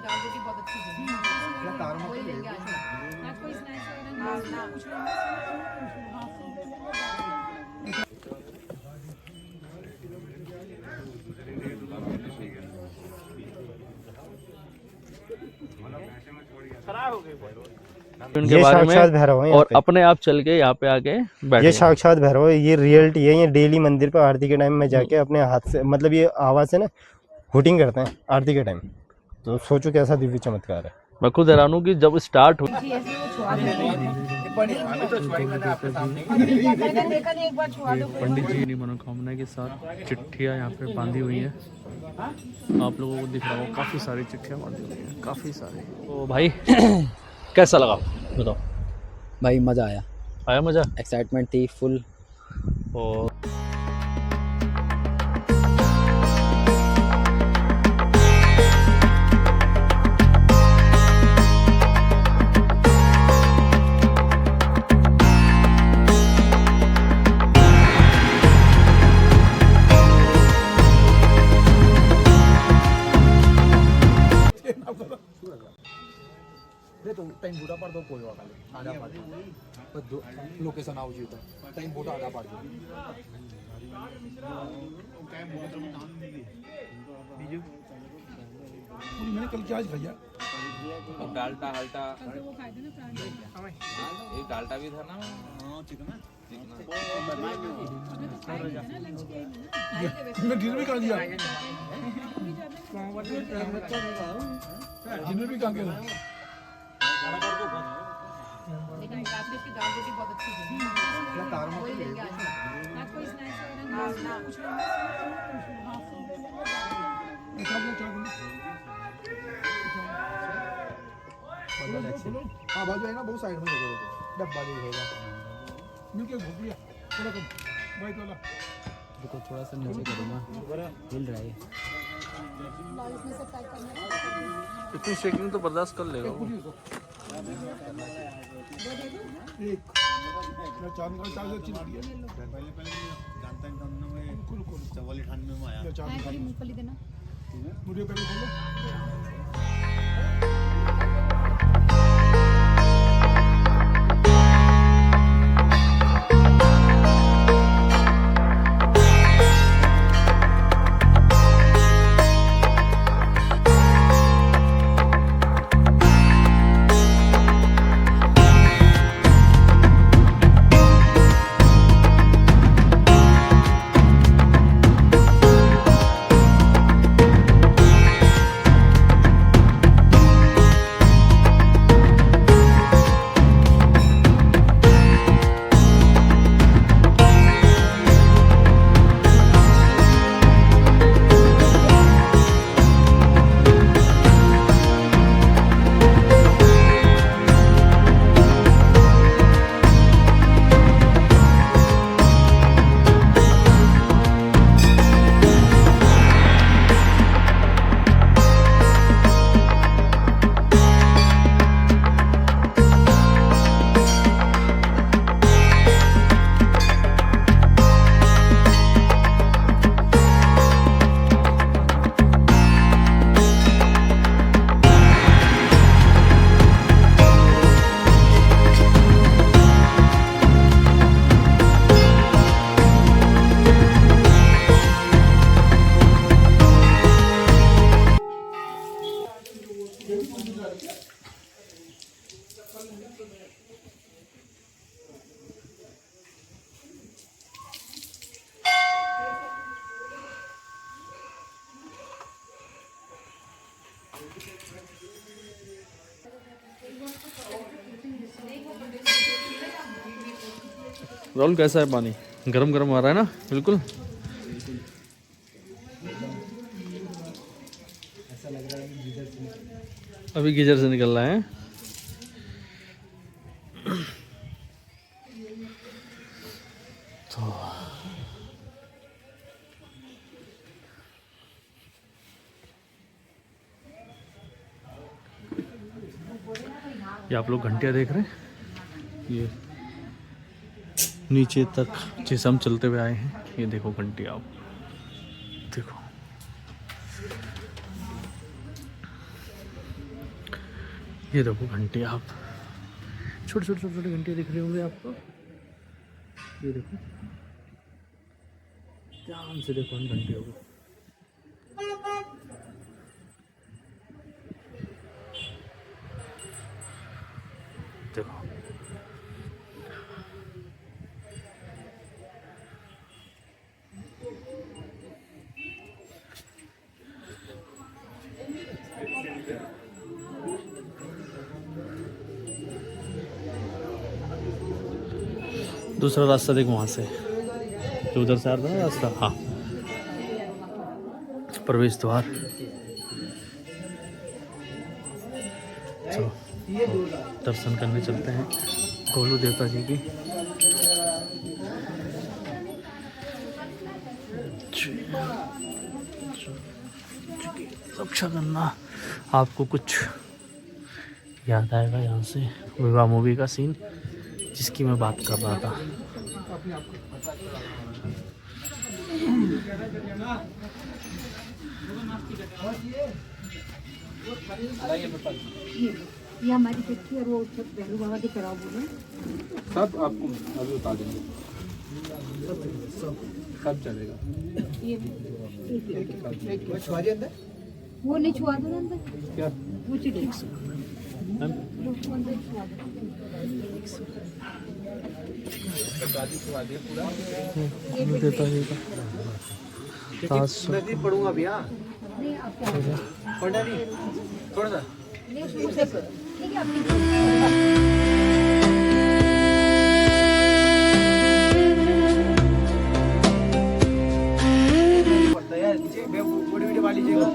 दाल रोटी बहुत अच्छी थी। वही लेंगे आज ना कोई स्नैक्स खराब हो गई उनके बारे में और अपने आप चल के यहाँ पे आके बैठे। ये साक्षात भैरव है, ये रियलिटी है। ये डेली मंदिर पे आरती के टाइम में जाके अपने हाथ से मतलब ये आवाज से ना हुटिंग करते हैं आरती के टाइम। तो सोचो कैसा दिव्य चमत्कार है। मैं खुद हैरान हूँ कि जब स्टार्ट हुई पंडित जी की मनोकामना के साथ चिट्ठियाँ यहाँ पे बांधी हुई हैं। आप लोगों को दिख रहा होगा काफ़ी सारी चिट्ठियाँ बांधी हुई हैं, काफ़ी सारी। तो भाई कैसा लगा बताओ? भाई मज़ा आया। आया मज़ा? एक्साइटमेंट थी फुल। और टाइम बुटा पडतो पोळवा खाली आधा पाडतो लोकेशन आवची होतं टाइम बुटा आधा पाडतो मैंने कल क्या आज भैया डालटा हल्टा एक डालटा भी था ना। चिकना मैं डिनर भी कर दिया डिनर भी कर दिया लेकिन रात की दाल रोटी बहुत अच्छी थी। वही लेंगे आज ना कोई स्नैक्स हाँ बाजू है ना बहुत साइड में डब्बा भी होगा मिलके घूमिए थोड़ा कम भाई थोड़ा देखो थोड़ा सा नीचे करूँगा, हिल रहा है। इतनी शेकिंग तो बर्दाश्त कर लेगा वो। चांद का चार्ज अच्छी लगी है पहले जानता है में 94 में आया थोड़ी मूंगफली देना वीडियो पहले खोलो। राहुल कैसा है पानी? गरम गरम आ रहा है ना? बिल्कुल अभी गीजर से निकल रहा है। तो ये आप लोग घंटियाँ देख रहे हैं, ये नीचे तक जैसे हम चलते हुए आए हैं। ये देखो घंटी, आप देखो ये देखो घंटे, आप छोटे छोटे छोटे छोटे घंटे दिख रहे होंगे आपको। ये देखो, ध्यान से देखो इन घंटियों को। देखो दूसरा रास्ता देखो वहाँ से, जो उधर से आ रहा है रास्ता। हाँ, प्रवेश द्वार। चलो दर्शन करने चलते हैं गोलू देवता जी की। रक्षा करना, आपको कुछ याद आएगा यहाँ से, विवाह मूवी का सीन जिसकी मैं बात कर रहा था। ये हमारी चिट्ठी और वो पहलू बाबा के कराओ बोले सब आपको अभी बता देंगे, सब चलेगा। वो नहीं छुआ दो ना अंदर, क्या वो चिट्ठी वो अंदर छुआ दो। देता जी का पढ़ूंगा भैया, नहीं आप क्या पढ़ना नहीं थोड़ा सा। नहीं शुरू से करो, ठीक है आपकी बड़ी वीडियो मान लीजिएगा।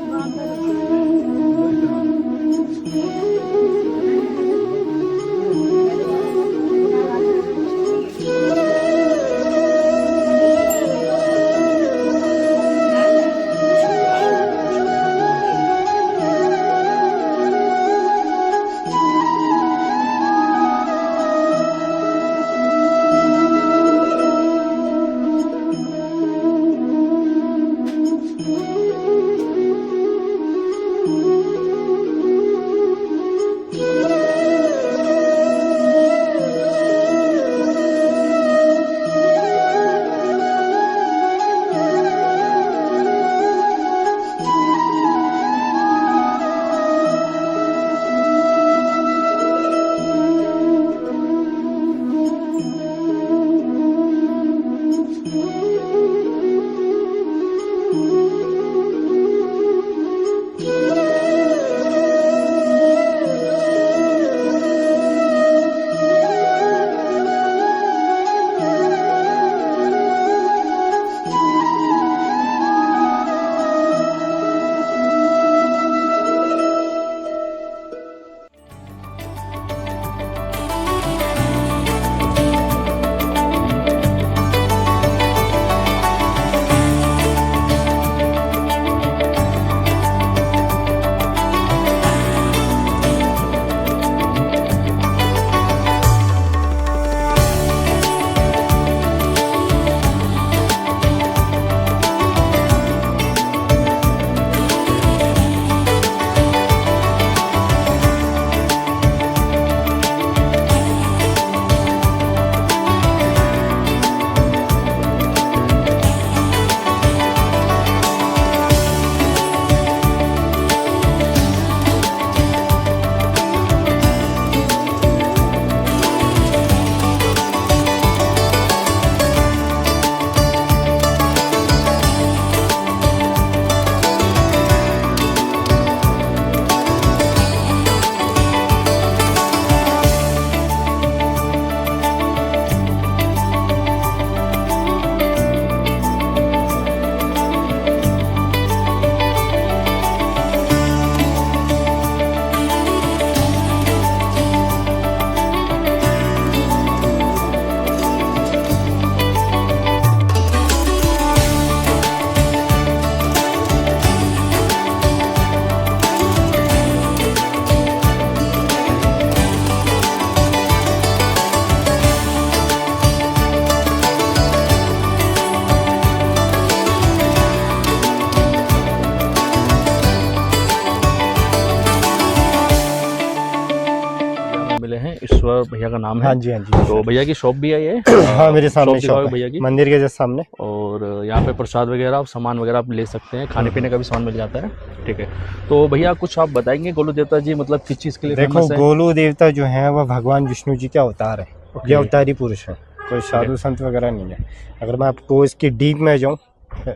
ईश्वर भैया का नाम है। हाँ जी हाँ जी। तो भैया की शॉप भी है ये? हाँ मेरे सामने दिखाओ शॉप भैया है, की। मंदिर के जस्ट सामने। और यहाँ पे प्रसाद वगैरह सामान वगैरह आप ले सकते हैं, खाने पीने का भी सामान मिल जाता है। ठीक है, तो भैया कुछ आप बताएंगे गोलू देवता जी मतलब किस चीज़ के लिए देखो फेमस है? गोलू देवता जो है वह भगवान विष्णु जी के अवतार है। ये अवतारी पुरुष है, कोई साधु संत वगैरह नहीं है। अगर मैं आपको इसकी डीप में जाऊँ,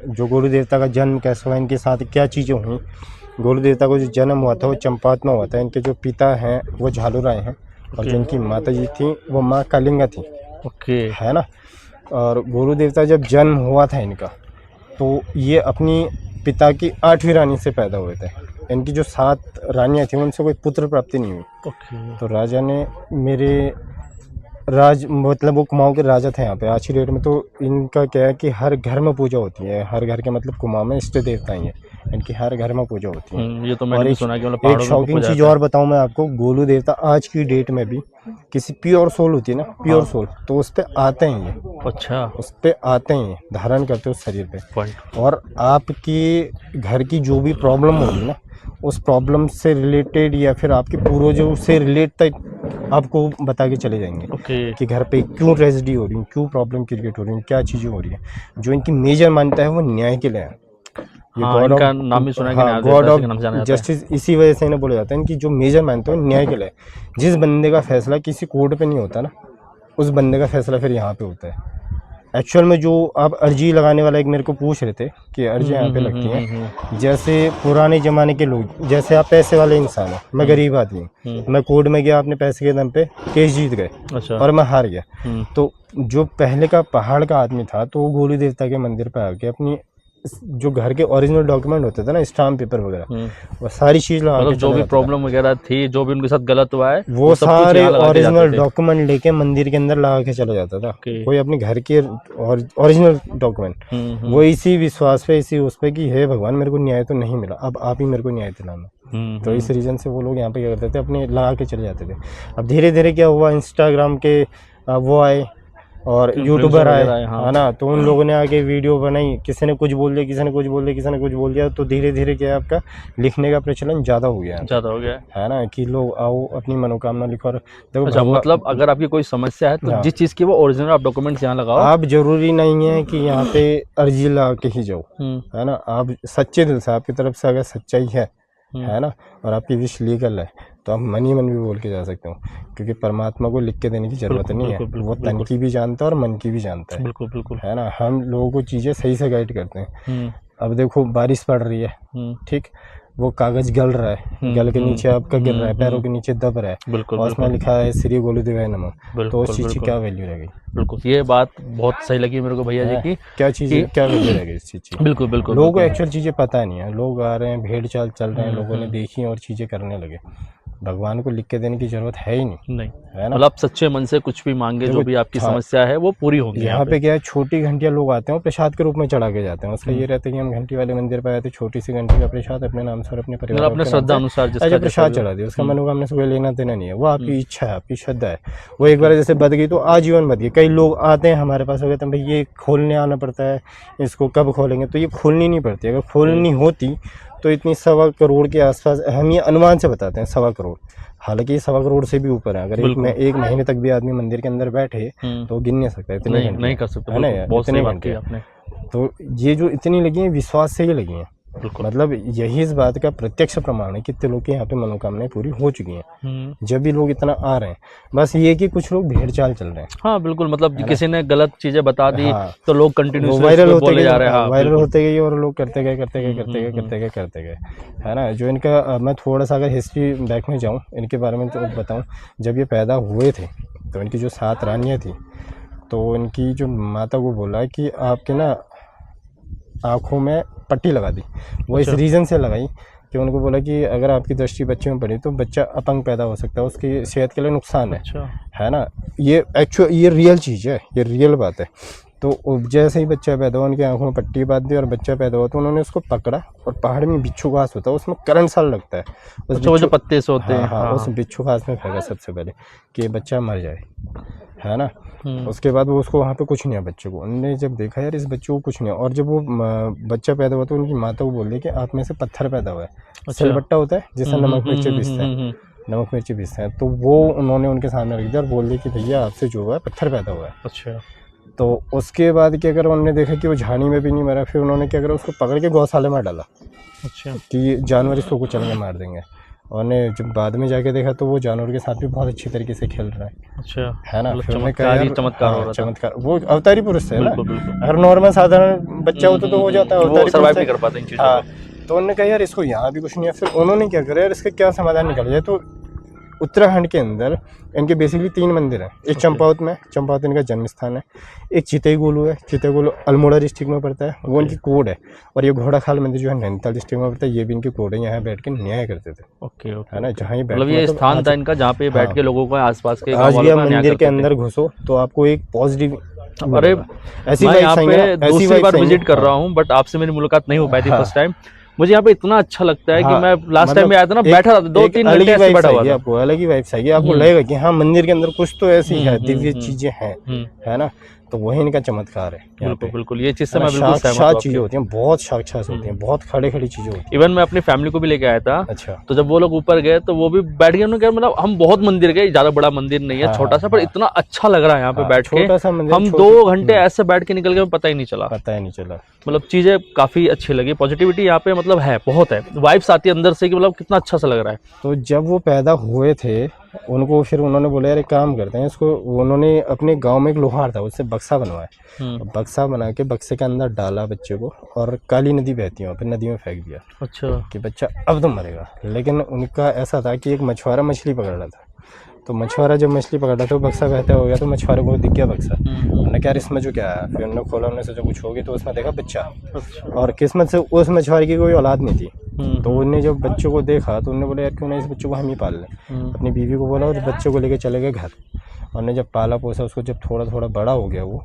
जो गोलू देवता का जन्म कैसे हुआ, इनके साथ क्या चीज़ें हुई। गोलू देवता को जो जन्म हुआ था वो चंपावत में हुआ था। इनके जो पिता हैं वो झालूराय हैं, और जो इनकी माता जी थी वो माँ कालिंगा थी। ओके, है ना। और गोलू देवता जब जन्म हुआ था इनका, तो ये अपनी पिता की 8वीं रानी से पैदा हुए थे। इनकी जो 7 रानियाँ थी उनसे कोई पुत्र प्राप्ति नहीं हुई। ओके, तो राजा ने मेरे राज मतलब वो कुमाऊँ के राजा थे यहाँ पे आज की डेट में। तो इनका क्या है कि हर घर में पूजा होती है, हर घर के मतलब कुमाऊँ में इष्ट देवता ही है, इनकी हर घर में पूजा होती है। ये तो मैंने भी सुना कि मतलब एक पहाड़ों में शॉकिंग पूजा चीज़ जाता है। और बताऊं मैं आपको, गोलू देवता आज की डेट में भी किसी प्योर सोल होती है ना, प्योर सोल, तो उस पे आते हैं ये, अच्छा, उस पे आते हैं, धारण करते हो शरीर पे। पॉइंट। और आपकी घर की जो भी प्रॉब्लम होगी ना, उस प्रॉब्लम से रिलेटेड या फिर आपके पूर्वजों से रिलेट तक आपको बता के चले जाएंगे ओके, कि घर पे क्यों ट्रेजेडी हो रही है, क्यों प्रॉब्लम क्रिएट हो रही है, क्या चीज़ें हो रही है। जो इनकी मेजर मान्यता है वो न्याय के लिए है। हाँ, इनका नाम भी सुना है कि न्याय गॉड देवता के नाम से जाना ऑफ जाता है। जस्टिस इसी वजह से इन्हें बोला जाता है। इनकी जो मेजर मानते हो न्याय के लिए, जिस बंदे का फैसला किसी कोर्ट पे नहीं होता ना, उस बंदे का फैसला फिर यहाँ पे होता है। एक्चुअल में जो आप अर्जी लगाने वाला एक मेरे को पूछ रहे थे कि अर्जी यहाँ पे लगती हैं, जैसे पुराने ज़माने के लोग, जैसे आप पैसे वाले इंसान हो, मैं गरीब आदमी हूँ, मैं कोर्ट में गया, अपने पैसे के दम पे केस जीत गए अच्छा, और मैं हार गया। तो जो पहले का पहाड़ का आदमी था, तो वो गोलू देवता के मंदिर पे आके अपनी जो घर के ओरिजिनल डॉक्यूमेंट होते थे ना, स्टाम्प पेपर वगैरह, वो सारी चीज़ लगा मतलब के जो चला भी जाता था। प्रॉब्लम वगैरह थी, जो भी उनके साथ गलत हुआ है, वो सब कुछ सारे यहाँ लगा के जाते ओरिजिनल थे। डॉक्यूमेंट लेके मंदिर के अंदर लगा के चला जाता था। ओके। कोई अपने घर के ओरिजिनल डॉक्यूमेंट, वो इसी विश्वास पे, इसी उस पे कि हे भगवान मेरे को न्याय तो नहीं मिला, अब आप ही मेरे को न्याय दिलाना। तो इस रीज़न से वो लोग यहाँ पे क्या करते थे, अपने लगा के चले जाते थे। अब धीरे धीरे क्या हुआ, इंस्टाग्राम के वो आए और यूट्यूबर आए, हाँ। है ना। तो उन लोगों ने आगे वीडियो बनाई, किसी ने कुछ बोल दिया, किसी ने कुछ बोल दिया, किसी ने कुछ बोल दिया। तो धीरे धीरे क्या है, आपका लिखने का प्रचलन ज़्यादा हो गया ज़्यादा हो गया है ना, कि लोग आओ अपनी मनोकामना लिखो। और देखो अच्छा, मतलब अगर आपकी कोई समस्या है तो हाँ। जिस चीज़ की वो ओरिजिनल आप डॉक्यूमेंट्स यहाँ लगाओ। आप जरूरी नहीं है कि यहाँ पे अर्जी लगा के ही जाओ, है ना। आप सच्चे दिल से, आपकी तरफ से अगर सच्चाई है ना, और आपकी विश लीगल है, तो आप मन ही मन भी बोल के जा सकते हो, क्योंकि परमात्मा को लिख के देने की जरूरत नहीं है। वो तन की भी जानता है और मन की भी जानता है, बिल्कुल बिल्कुल, है ना। हम लोगों को चीज़ें सही से गाइड करते हैं। अब देखो बारिश पड़ रही है, ठीक, वो कागज गल रहा है, गल के नीचे आपका गिर रहा है, पैरों के नीचे दब रहा है, बिल्कुल और उसमें लिखा है श्री गोलू देवाय नमः, तो उस चीज़ की बिल्कुल। क्या वैल्यू रह गई। बिल्कुल, ये बात बहुत सही लगी मेरे को भैया जी की। क्या चीज़, क्या वैल्यू रह गई इस चीज़ की। बिल्कुल बिल्कुल, लोगों को एक्चुअल चीज़ें पता नहीं है, लोग आ रहे हैं, भेड़ चाल चल रहे हैं, लोगों ने देखी और चीज़ें करने लगे। भगवान को लिख के देने की जरूरत है ही नहीं, है ना। मतलब आप सच्चे मन से कुछ भी मांगे, जो भी आपकी समस्या है वो पूरी होगी। यहाँ पे क्या है, छोटी घंटियाँ लोग आते हैं और प्रसाद के रूप में चढ़ा के जाते हैं। उसका ये रहता है कि हम घंटी वाले मंदिर पर आए थे, छोटी सी घंटी का प्रसाद अपने नाम से और अपने परिवार अपने श्रद्धा अनुसार जिसका प्रसाद चढ़ा दिया, उसका मनोकामना से कोई लेना देना नहीं है। वो आपकी इच्छा है, आपकी श्रद्धा है। वो एक बार जैसे बद गई तो आजीवन बद गई। कई लोग आते हैं हमारे पास, हो गए तो भाई ये खोलने आना पड़ता है, इसको कब खोलेंगे, तो ये खोलनी नहीं पड़ती। अगर खोलनी होती तो इतनी 1.25 करोड़ के आसपास, हम ये अनुमान से बताते हैं 1.25 करोड़, हालांकि 1.25 करोड़ से भी ऊपर है। अगर एक महीने तक भी आदमी मंदिर के अंदर बैठे तो गिन नहीं सकता, इतने नहीं कर सकते, है ना यार, बहुत इतने सही बात घंटे की आपने। तो ये जो इतनी लगी है, विश्वास से ही लगी है। मतलब यही इस बात का प्रत्यक्ष प्रमाण है कि कितने लोग की यहाँ पे मनोकामनाएं पूरी हो चुकी हैं, जब भी लोग इतना आ रहे हैं। बस ये कि कुछ लोग भेड़ चाल चल रहे हैं। हाँ बिल्कुल, मतलब किसी ने गलत चीजें बता दी, हाँ, तो लोग कंटिन्यू वायरल बोले जा रहे हैं। वायरल होते गए और लोग करते गए, है ना। जो इनका मैं थोड़ा सा अगर हिस्ट्री बैक में जाऊँ इनके बारे में तो बताऊँ, जब ये पैदा हुए थे तो इनकी जो 7 रानियाँ थी, तो इनकी जो माता को बोला कि आपके ना आँखों में पट्टी लगा दी। वो इस रीज़न से लगाई कि उनको बोला कि अगर आपकी दृष्टि बच्चे में पड़ी तो बच्चा अपंग पैदा हो सकता है, उसकी सेहत के लिए नुकसान है, है ना। ये एक्चुअल, ये रियल चीज़ है, ये रियल बात है। तो जैसे ही बच्चा पैदा हुआ, उनकी आंखों में पट्टी बांध दी और बच्चा पैदा हुआ, तो उन्होंने उसको पकड़ा और पहाड़ में बिच्छू घास होता है, उसमें करंट सा लगता है, वो जो पत्ते से होते हैं, हाँ, उस बिच्छू घास में फेंका सबसे पहले कि बच्चा मर जाए, है ना। उसके बाद वो उसको वहाँ पे कुछ नहीं है बच्चे को। उन्होंने जब देखा यार इस बच्चे को कुछ नहीं है, और जब वो बच्चा पैदा हुआ तो उनकी माता को बोल दिया कि आप में से पत्थर पैदा हुआ है। सिलबट्टा होता है जिससे नमक मिर्ची पीसते हैं, नमक मिर्ची पीसते हैं, तो वो उन्होंने उनके सामने रख दिया और बोल दिया कि भैया आपसे जो हुआ है पत्थर पैदा हुआ है। अच्छा। तो उसके बाद क्या करा, उन्होंने देखा कि वो झाड़ी में भी नहीं मरा, फिर उन्होंने क्या करा, उसको पकड़ के गौशाला में डाला अच्छा। कि जानवर इसको कुचल के मार देंगे। और ने जब बाद में जाके देखा तो वो जानवर के साथ भी बहुत अच्छी तरीके से खेल रहा है। अच्छा, है ना, मतलब फिर उन्होंने चमत्कार ही यार, चमत्कार हो हाँ, रहा था। चमत्कार, वो अवतारी पुरुष है ना। बिल्कुल बिल्कुल। अगर नॉर्मल साधारण बच्चा होता तो हो जाता है, वो अवतारी सर्वाइव पुरुष नहीं है। कर पाते इन चीज़ों हाँ, को। तो उन्होंने कहा यार इसको यहाँ भी कुछ नहीं है। फिर उन्होंने क्या करा यार, इसका क्या समाधान निकल जाए। तो उत्तराखंड के अंदर इनके बेसिकली 3 मंदिर हैं। एक चंपावत में, चंपावत इनका जन्म स्थान है। एक चितेगुलू है, चितेगुलू अल्मोड़ा डिस्ट्रिक्ट में पड़ता है, वो इनकी कोड है। और ये घोड़ाखाल मंदिर जो है नैनीताल डिस्ट्रिक्ट में पड़ता है, ये भी इनकी कोड है। यहाँ बैठ के न्याय करते थे। ओके ओके, है ना, जहाँ ये मतलब ये स्थान था इनका जहाँ पे बैठ के लोगों को आसपास के आज भी आप मंदिर के अंदर घुसो तो आपको एक पॉजिटिव, अरे ऐसी मैं यहाँ vibes आएंगी पे ना, ऐसी दूसरी vibes बार आएंगी। विजिट कर रहा हूँ, बट आपसे मेरी मुलाकात नहीं हो पाई थी हाँ। First time. मुझे यहाँ पे इतना अच्छा लगता है कि हाँ, मैं लास्ट टाइम मतलब में आया था ना, बैठा था 2-3 अलग घंटे ही ऐसे vibes बैठा हुआ आएगी था। आपको, अलग ही वाइब्स आएगी। आपको लगेगा कि हाँ मंदिर के अंदर कुछ तो ऐसी है, दिव्य चीजें हैं। है ना, तो वही इनका चमत्कार है यहाँ बिल्कुल पे। बिल्कुल, ये चीज़ से मैं बिल्कुल सहमत साक्षात हूँ चीजें आपकी। होती हैं, बहुत साक्षात होती हैं, बहुत खड़ी चीजें होती हैं। इवन मैं अपनी फैमिली को भी लेके आया था। अच्छा, तो जब वो लोग ऊपर गए तो वो भी बैठ गए। उन्होंने कहा मतलब हम बहुत मंदिर गए, ज्यादा बड़ा मंदिर नहीं है, हाँ, छोटा सा, पर हाँ। इतना अच्छा लग रहा है यहाँ पे हाँ, बैठ के। छोटा सा मंदिर, हम छोटा- 2 घंटे ऐसे बैठ के निकल गए, पता ही नहीं चला। पता ही नहीं चला। मतलब चीजें काफी अच्छी लगी, पॉजिटिविटी यहाँ पे मतलब है, बहुत है, वाइब्स आती है अंदर से कि मतलब कितना अच्छा सा लग रहा है। तो जब वो पैदा हुए थे उनको फिर उन्होंने बोला यार एक काम करते हैं इसको। उन्होंने अपने गांव में एक लोहार था, उससे बक्सा बनवाया। बक्सा बना के बक्से के अंदर डाला बच्चे को, और काली नदी बहती है, फिर नदी में फेंक दिया अच्छा। कि बच्चा अब तो मरेगा। लेकिन उनका ऐसा था कि एक मछुआरा मछली पकड़ रहा था, तो मछुआरा जब मछली पकड़ रहा था, बक्सा बहता हो गया, तो मछुआरे को दिख गया बक्सा। उन्होंने क्या इसमें जो क्या है, फिर उन्होंने खोला, उन्होंने सोचा कुछ होगी, तो उसमें देखा बच्चा। और किस्मत से उस मछुआरे की कोई औलाद नहीं थी। तो उन्होंने जब बच्चों को देखा तो उन्होंने बोला यार क्यों ना इस बच्चों को हम ही पाल लें। अपनी बीवी को बोला और बच्चों को लेके चले गए घर। उन्होंने जब पाला पोसा उसको, जब थोड़ा थोड़ा बड़ा हो गया वो,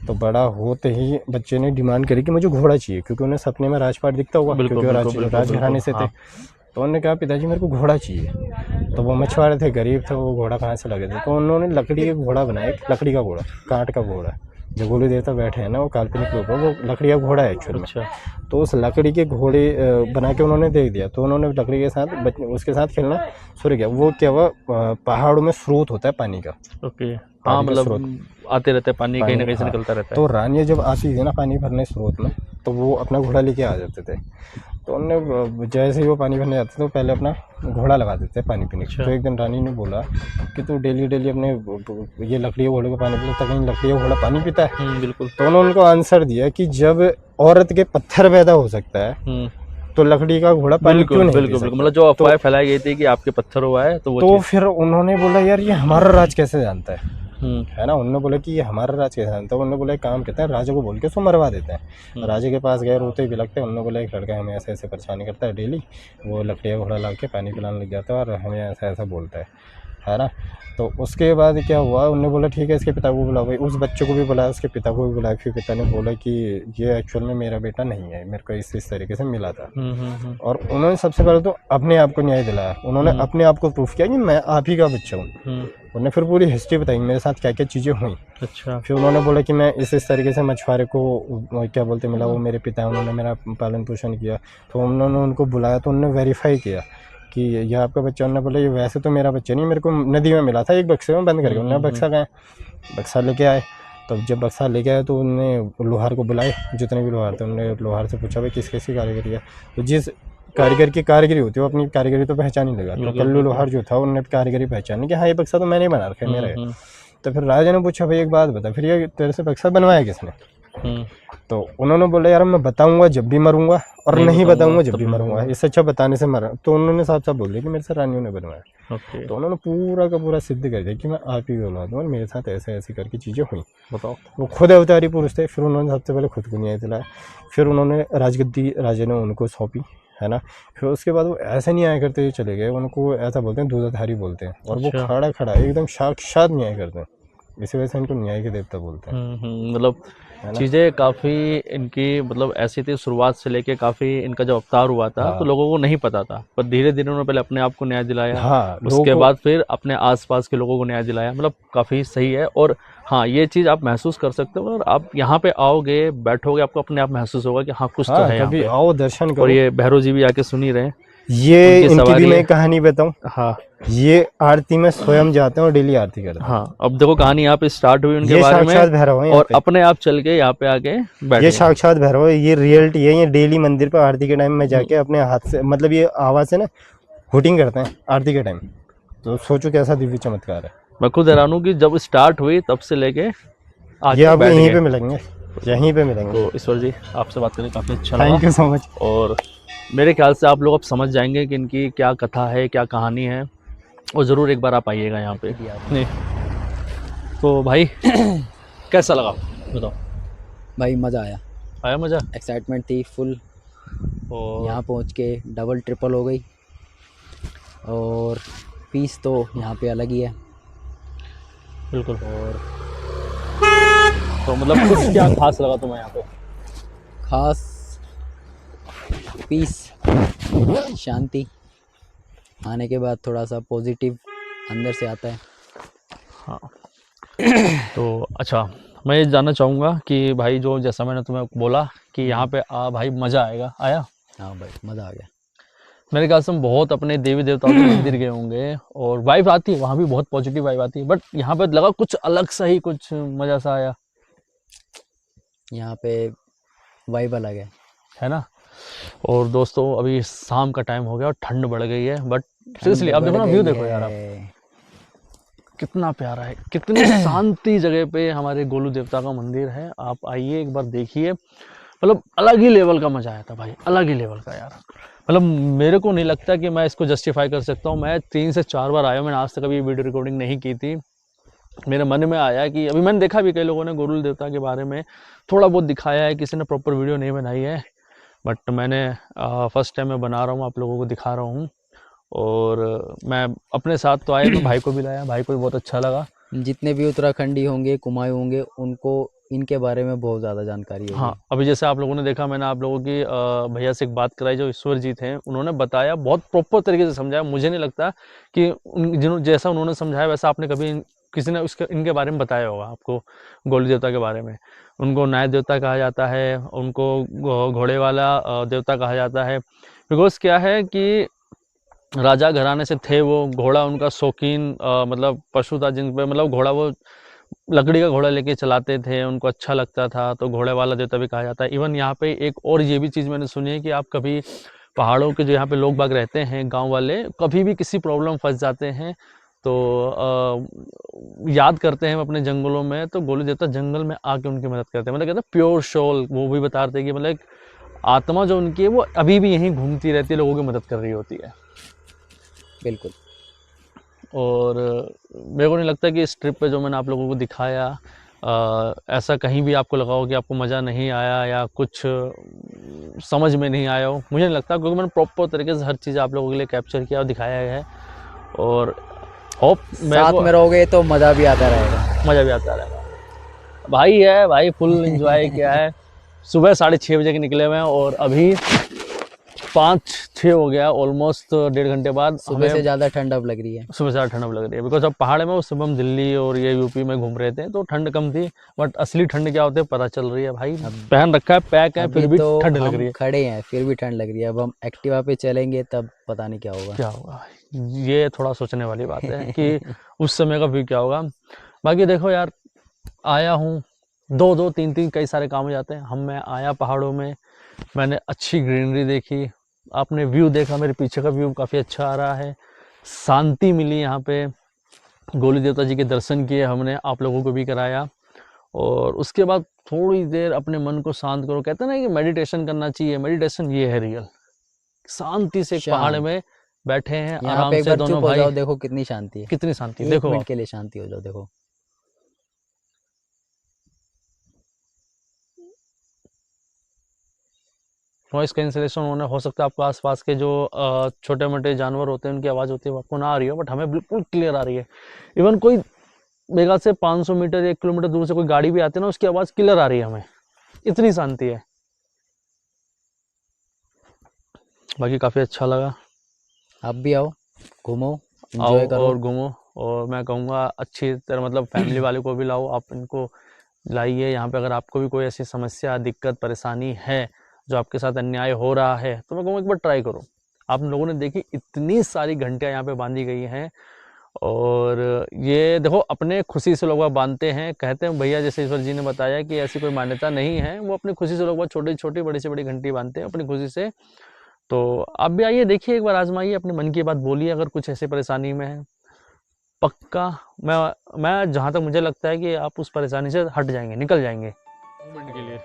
तो बड़ा होते ही बच्चे ने डिमांड करी कि मुझे घोड़ा चाहिए, क्योंकि उन्हें सपने में राजपाट दिखता होगा, क्योंकि वो राजघराने से थे। तो उन्होंने कहा पिताजी मेरे को घोड़ा चाहिए। तो वो मछुआरे थे, गरीब थे, वो घोड़ा कहाँ से लगे थे, तो उन्होंने लकड़ी का घोड़ा बनाया, एक लकड़ी का घोड़ा, कांट का घोड़ा। जो गोलू देवता बैठे हैं ना, वो काल्पनिक रूप है, वो लकड़ी का घोड़ा है एक्चुअल में। तो उस लकड़ी के घोड़े बना के उन्होंने दे दिया। तो उन्होंने लकड़ी के साथ उसके साथ खेलना शुरू किया। वो क्या हुआ, पहाड़ों में स्रोत होता है पानी का। ओके, हाँ, मतलब आते रहते हैं पानी, कहीं ना कहीं से हाँ, निकलता रहता है। तो रानियाँ जब आती थी ना पानी भरने स्रोत में, तो वो अपना घोड़ा लेके आ जाते थे। तो उन्होंने जैसे ही वो पानी भरने जाते थे तो पहले अपना घोड़ा लगा देते पानी पीने के। तो एक दिन रानी ने बोला कि तू डेली डेली अपने ये लकड़ी घोड़े को पानी पीता, कहीं लकड़ी घोड़ा पानी पीता है? बिल्कुल। तो उन्होंने उनको आंसर दिया कि जब औरत के पत्थर पैदा हो सकता है तो लकड़ी का घोड़ा पानी क्यों नहीं पी सकता? मतलब जो अफवाह फैलाई गई थी कि आपके पत्थर हुआ है, तो वो तो फिर उन्होंने बोला यार ये हमारा राज कैसे जानता है? है ना, उन्होंने बोला कि ये हमारा राज कैसे जानता है? उन्होंने बोला एक काम करते हैं, राजा को बोल के उसको मरवा देते हैं। राजा के पास गए, रोते भी लगते हैं। उन्होंने बोला एक लड़का हमें ऐसे ऐसे परेशानी करता है डेली, वो लकड़ी का घोड़ा ला के पानी पिलाने लग जाता है और हमें ऐसा ऐसा बोलता है ना। तो उसके बाद क्या हुआ, उन्होंने बोला ठीक है इसके पिता को बुलाओ। उस बच्चे को भी बुलाया, उसके पिता को भी बुलाया। फिर पिता ने बोला कि ये एक्चुअल में मेरा बेटा नहीं है, मेरे को इस तरीके से मिला था। और उन्होंने सबसे पहले तो अपने आप को न्याय दिलाया। उन्होंने अपने आप को प्रूफ किया कि मैं आप ही का बच्चा हूँ। उन्होंने फिर पूरी हिस्ट्री बताई मेरे साथ क्या क्या चीज़ें हुई। अच्छा। फिर उन्होंने बोला कि मैं इस तरीके से मछुआरे को क्या बोलते मिला, वो मेरे पिता हैं, उन्होंने मेरा पालन पोषण किया। तो उन्होंने उनको बुलाया, तो उन्होंने वेरीफाई किया कि ये आपका बच्चा। उन्होंने बोला ये वैसे तो मेरा बच्चा नहीं, मेरे को नदी में मिला था एक बक्से में बंद करके। उन्होंने बक्सा गए, बक्सा लेके आए। तो जब बक्सा लेके आए तो उन्होंने लोहार को बुलाए, जितने भी लोहार थे। उन्होंने लोहार से पूछा भाई किस कैसी कारीगरी है? तो जिस कारीगर की कारीगरी होती है वो अपनी कारीगरी तो पहचान ही लगा। तो कल्लू लोहार जो था उन्होंने कारीगरी पहचानी कि हाँ ये बक्सा तो मैंने बना रखा है, मेरा है। तो फिर राजा ने पूछा भाई एक बात बता, फिर ये तेरे से बक्सा बनवाया किसने? तो उन्होंने बोला यार मैं बताऊंगा जब भी मरूंगा, और नहीं बताऊंगा जब भी मरूंगा, इससे अच्छा बताने से मरा। तो उन्होंने साफ साफ बोल दिया कि मेरे से रानियों ने बनवाया। तो उन्होंने पूरा का पूरा सिद्ध कर दिया कि मैं आप ही औलाद हूँ और मेरे साथ ऐसे ऐसे करके चीज़ें हुई। बताओ, वो खुद अवतारी पुरुष थे। फिर उन्होंने सबसे पहले खुद को न्याय दिलाया, फिर उन्होंने राजगद्दी राजा ने उनको सौंपी, है ना। फिर उसके बाद वो ऐसे न्याय करते हुए चले गए, उनको ऐसा बोलते हैं दूधाधारी बोलते हैं। और वो खड़ा खड़ा एकदम साक्षात न्याय करते हैं, इसी वजह से इनको न्याय के देवता बोलते हैं। मतलब चीज़ें काफ़ी इनकी मतलब ऐसी थी शुरुआत से लेके, काफ़ी इनका जब अवतार हुआ था तो लोगों को नहीं पता था, पर धीरे धीरे उन्होंने पहले अपने आप को न्याय दिलाया, उसके बाद फिर अपने आसपास के लोगों को न्याय दिलाया। मतलब काफ़ी सही है। और हाँ, ये चीज़ आप महसूस कर सकते हो, और आप यहाँ पे आओगे, बैठोगे, आपको अपने आप महसूस होगा कि हाँ कुछ तो है यहाँ पे। आओ दर्शन करो। और ये भैरव जी भी आके सुन ही रहे हैं ये उनकी इनकी सवारी भी है। मैं कहानी बताऊं। हाँ ये आरती में स्वयं जाते हैं और डेली आरती करते हैं। हाँ, अब देखो कहानी यहाँ पे स्टार्ट हुई उनके ये बारे में, साक्षात भैरव है यहाँ और पे। अपने आप चल के यहाँ पे आके बैठ ये गए। साक्षात भैरव है, ये रियलिटी है। ये डेली मंदिर पर आरती के टाइम में जाके अपने हाथ से, मतलब ये आवाज से ना हुटिंग करते हैं आरती के टाइम। तो सोचो कैसा दिव्य चमत्कार है। मैं खुद हैरान हूँ कि जब स्टार्ट हुई तब से लेके ये आगे आपको बैठ यहीं गए। पे मिलेंगे, यहीं पे मिलेंगे। तो ईश्वर जी आपसे बात करके काफ़ी अच्छा थैंक लगा, यू सो मच। और मेरे ख्याल से आप लोग अब समझ जाएंगे कि इनकी क्या कथा है, क्या कहानी है, और ज़रूर एक बार आप आइएगा यहाँ पे। नहीं तो भाई कैसा लगा बताओ? भाई मज़ा आया, आया मज़ा? एक्साइटमेंट थी फुल। और यहाँ पहुँच के डबल ट्रिपल हो गई, और पीस तो यहाँ पे अलग ही है। बिल्कुल। और तो मतलब कुछ क्या खास लगा तुम्हें यहाँ पे? खास पीस, शांति, आने के बाद थोड़ा सा पॉजिटिव अंदर से आता है। हाँ तो अच्छा, मैं ये जानना चाहूँगा कि भाई जो जैसा मैंने तुम्हें बोला कि यहाँ पे भाई मज़ा आएगा, आया? हाँ भाई मज़ा आ गया। मेरे ख्याल से हम बहुत अपने देवी देवताओं के मंदिर गए होंगे और वाइब आती है, वहाँ भी बहुत पॉजिटिव वाइब आती है, बट यहाँ पे लगा कुछ अलग सा ही, कुछ मज़ा सा आया, यहाँ पे वाइब अलग है है ना? और दोस्तों अभी शाम का टाइम हो गया और ठंड बढ़ गई है, बट सीरियसली आप देखो ना, व्यू देखो यार आप, कितना प्यारा है, कितनी शांति जगह पे हमारे गोलू देवता का मंदिर है। आप आइए एक बार देखिए, मतलब अलग ही लेवल का मजा आया था भाई, अलग ही लेवल का यार। मतलब मेरे को नहीं लगता कि मैं इसको जस्टिफाई कर सकता हूँ। मैं 3 से 4 बार आया हूँ, मैंने आज तक अभी वीडियो रिकॉर्डिंग नहीं की थी। मेरे मन में आया कि अभी मैंने देखा भी कई लोगों ने गोलू देवता के बारे में थोड़ा बहुत दिखाया है, किसी ने प्रॉपर वीडियो नहीं बनाई है, बट मैंने फर्स्ट टाइम मैं बना रहा हूँ, आप लोगों को दिखा रहा हूँ। और मैं अपने साथ तो आया, मैं भाई को भी लाया, भाई को भी बहुत अच्छा लगा। जितने भी उत्तराखंडी होंगे, कुमाऊं होंगे, उनको इनके बारे में बहुत ज़्यादा जानकारी होगी। हाँ, अभी जैसे आप लोगों ने देखा, मैंने आप लोगों की भैया से एक बात कराई जो ईश्वर जी थे, उन्होंने बताया, बहुत प्रॉपर तरीके से समझाया। मुझे नहीं लगता कि जैसा उन्होंने समझाया वैसा आपने कभी किसी ने इनके बारे में बताया होगा आपको, गोलू देवता के बारे में। उनको न्याय देवता कहा जाता है, उनको घोड़े वाला देवता कहा जाता है, बिकॉज क्या है कि राजा घराने से थे वो, घोड़ा उनका शौकीन मतलब पशु था, जिन पे मतलब घोड़ा वो लकड़ी का घोड़ा लेके चलाते थे, उनको अच्छा लगता था, तो घोड़े वाला देवता भी कहा जाता है। इवन यहाँ पे एक और ये भी चीज़ मैंने सुनी है कि आप कभी पहाड़ों के जो यहाँ पे लोग बाग रहते हैं, गांव वाले, कभी भी किसी प्रॉब्लम फंस जाते हैं तो याद करते हैं अपने जंगलों में, तो गोलू देवता जंगल में आके उनकी मदद करते हैं। मतलब कहते हैं प्योर सोल, वो भी बताते हैं कि मतलब एक आत्मा जो उनकी है वो अभी भी यहीं घूमती रहती है, लोगों की मदद कर रही होती है। बिल्कुल। और मेरे को नहीं लगता कि इस ट्रिप पे जो मैंने आप लोगों को दिखाया ऐसा कहीं भी आपको लगा हो कि आपको मज़ा नहीं आया या कुछ समझ में नहीं आया हो। मुझे नहीं लगता, क्योंकि मैंने प्रॉपर तरीके से हर चीज़ आप लोगों के लिए कैप्चर किया और दिखाया है। और होप साथ में रहोगे तो मज़ा भी आता रहेगा। मज़ा भी आता रहेगा। भाई है भाई, फुल एंजॉय किया है। सुबह 6:30 बजे के निकले हुए हैं और अभी 5-6 हो गया, ऑलमोस्ट 1.5 घंटे बाद। सुबह से ज़्यादा ठंड अब लग रही है। सुबह से ज़्यादा ठंड अब लग रही है, बिकॉज अब पहाड़ में उस समय हम दिल्ली और ये यूपी में घूम रहे थे तो ठंड कम थी, बट असली ठंड क्या होती है पता चल रही है भाई। पहन रखा है, पैक है, फिर भी तो ठंड लग रही है। खड़े हैं फिर भी ठंड लग रही है। अब हम एक्टिवा पे चलेंगे तब पता नहीं क्या होगा। क्या होगा, ये थोड़ा सोचने वाली बात है कि उस समय का व्यू क्या होगा। बाकी देखो यार, आया हूँ, 2-2, 3-3 कई सारे काम हो जाते हैं। मैं आया पहाड़ों में, मैंने अच्छी ग्रीनरी देखी, आपने व्यू देखा, मेरे पीछे का व्यू काफ़ी अच्छा आ रहा है, शांति मिली यहाँ पे, गोलू देवता जी के दर्शन किए हमने, आप लोगों को भी कराया। और उसके बाद थोड़ी देर अपने मन को शांत करो, कहते हैं ना कि मेडिटेशन करना चाहिए, मेडिटेशन ये है रियल, शांति से पहाड़ में बैठे हैं आराम से दोनों भाई। जाओ, देखो कितनी शांति है, कितनी शांति, एक देखो मिनट के लिए शांति हो जाओ। देखो नॉइस कैंसिलेशन होने, हो सकता है आपको आसपास के जो छोटे मोटे जानवर होते हैं उनकी आवाज़ होती है वो आपको ना आ रही हो, बट हमें बिल्कुल क्लियर आ रही है। इवन कोई मेगा से 500 मीटर 1 किलोमीटर दूर से कोई गाड़ी भी आती है ना, उसकी आवाज़ क्लियर आ रही है हमें, इतनी शांति है। बाकी काफ़ी अच्छा लगा। आप भी आओ, घूमो, आओ एंजॉय करो और घूमो। और मैं कहूँगा अच्छी तरह, मतलब फैमिली वाले को भी लाओ, आप इनको लाइए यहाँ पे। अगर आपको भी कोई ऐसी समस्या, दिक्कत, परेशानी है, जो आपके साथ अन्याय हो रहा है, तो मैं कहूँगा एक बार ट्राई करो, आप लोगों ने देखी इतनी सारी घंटियाँ यहाँ पे बांधी गई हैं। और ये देखो अपने खुशी से लोग बांधते हैं, कहते हैं भैया जैसे ईश्वर जी ने बताया कि ऐसी कोई मान्यता नहीं है, वो अपनी खुशी से लोग छोटी छोटी बड़ी से बड़ी घंटी बांधते हैं अपनी खुशी से। तो आप भी आइए, देखिए एक बार आजमाइए, अपने मन की बात बोलिए अगर कुछ ऐसी परेशानी में है। पक्का मैं जहाँ तक मुझे लगता है कि आप उस परेशानी से हट जाएंगे, निकल जाएंगे। मूवमेंट के लिए